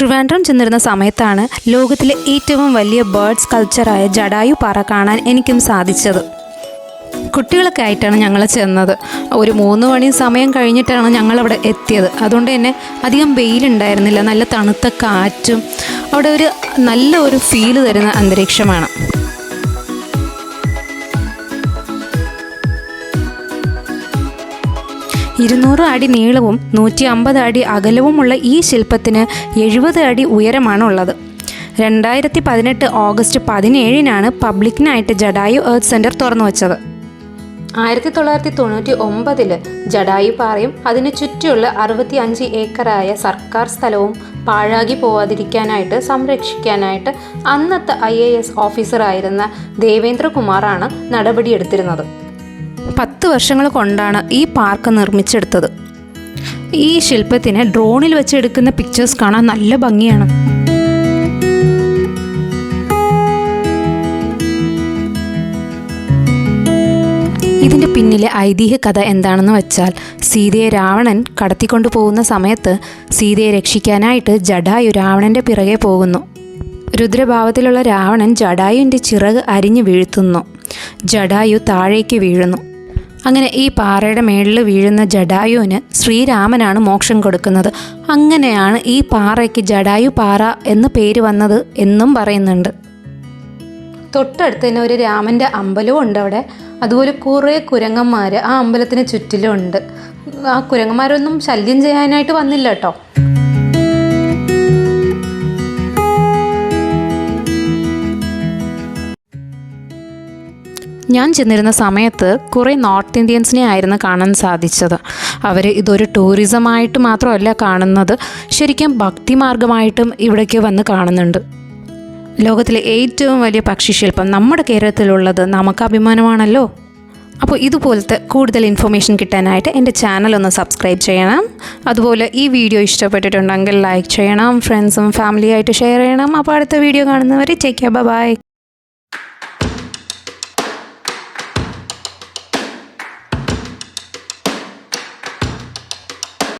ട്രിവാൻഡ്രം ചെന്നിരുന്ന സമയത്താണ് ലോകത്തിലെ ഏറ്റവും വലിയ ബേർഡ് സ്കൾപ്ചറായ ജടായു പാറ കാണാൻ എനിക്കും സാധിച്ചത്. കുട്ടികളൊക്കെ ആയിട്ടാണ് ഞങ്ങൾ ചെന്നത്. ഒരു 3 മണി സമയം കഴിഞ്ഞിട്ടാണ് ഞങ്ങളവിടെ എത്തിയത്. അതുകൊണ്ട് തന്നെ അധികം വെയിലുണ്ടായിരുന്നില്ല, നല്ല തണുത്ത കാറ്റും അവിടെ നല്ല ഒരു ഫീല് തരുന്ന അന്തരീക്ഷമാണ്. ഇരുന്നൂറ് അടി നീളവും 150 അടി അകലവുമുള്ള ഈ ശില്പത്തിന് 70 അടി ഉയരമാണുള്ളത്. 2018 ഓഗസ്റ്റ് 17 പബ്ലിക്കിനായിട്ട് ജടായു എർത്ത് സെൻറ്റർ തുറന്നു വച്ചത്. 1999 ജടായു പാറയും അതിന് ചുറ്റിയുള്ള 65 ഏക്കറായ സർക്കാർ സ്ഥലവും പാഴാകി പോവാതിരിക്കാനായിട്ട് സംരക്ഷിക്കാനായിട്ട് അന്നത്തെ IAS ഓഫീസറായിരുന്ന ദേവേന്ദ്രകുമാറാണ് നടപടിയെടുത്തിരുന്നത്. 10 വർഷങ്ങൾ കൊണ്ടാണ് ഈ പാർക്ക് നിർമ്മിച്ചെടുത്തത്. ഈ ശില്പത്തിന് ഡ്രോണിൽ വെച്ചെടുക്കുന്ന പിക്ചേഴ്സ് കാണാൻ നല്ല ഭംഗിയാണ്. ഇതിൻ്റെ പിന്നിലെ ഐതിഹ്യ കഥ എന്താണെന്ന് വെച്ചാൽ, സീതയെ രാവണൻ കടത്തിക്കൊണ്ടു പോകുന്ന സമയത്ത് സീതയെ രക്ഷിക്കാനായിട്ട് ജടായു രാവണൻ്റെ പിറകെ പോകുന്നു. രുദ്രഭാവത്തിലുള്ള രാവണൻ ജടായുവിൻ്റെ ചിറക് അരിഞ്ഞു വീഴ്ത്തുന്നു. ജടായു താഴേക്ക് വീഴുന്നു. അങ്ങനെ ഈ പാറയുടെ മേളിൽ വീഴുന്ന ജടായുവിന് ശ്രീരാമനാണ് മോക്ഷം കൊടുക്കുന്നത്. അങ്ങനെയാണ് ഈ പാറയ്ക്ക് ജടായു പാറ എന്ന് പേര് വന്നത് എന്നും പറയുന്നുണ്ട്. തൊട്ടടുത്ത് തന്നെ ഒരു രാമൻ്റെ അമ്പലവും ഉണ്ട് അവിടെ. അതുപോലെ കുറേ കുരങ്ങന്മാർ ആ അമ്പലത്തിന് ചുറ്റിലും ഉണ്ട്. ആ കുരങ്ങന്മാരൊന്നും ശല്യം ചെയ്യാനായിട്ട് വന്നില്ല കേട്ടോ. ഞാൻ ചെന്നിരുന്ന സമയത്ത് കുറേ നോർത്ത് ഇന്ത്യൻസിനെ ആയിരുന്നു കാണാൻ സാധിച്ചത്. അവർ ഇതൊരു ടൂറിസമായിട്ട് മാത്രമല്ല കാണുന്നത്, ശരിക്കും ഭക്തിമാർഗമായിട്ടും ഇവിടേക്ക് വന്ന് കാണുന്നുണ്ട്. ലോകത്തിലെ ഏറ്റവും വലിയ പക്ഷിശില്പം നമ്മുടെ കേരളത്തിലുള്ളത് നമുക്ക് അഭിമാനമാണല്ലോ. അപ്പോൾ ഇതുപോലത്തെ കൂടുതൽ ഇൻഫർമേഷൻ കിട്ടാനായിട്ട് എൻ്റെ ചാനൽ ഒന്ന് സബ്സ്ക്രൈബ് ചെയ്യണം. അതുപോലെ ഈ വീഡിയോ ഇഷ്ടപ്പെട്ടിട്ടുണ്ടെങ്കിൽ ലൈക്ക് ചെയ്യണം, ഫ്രണ്ട്സും ഫാമിലിയായിട്ട് ഷെയർ ചെയ്യണം. അപ്പോൾ അടുത്ത വീഡിയോ കാണുന്നവരെ ടേക്ക് കെയർ, ബൈ.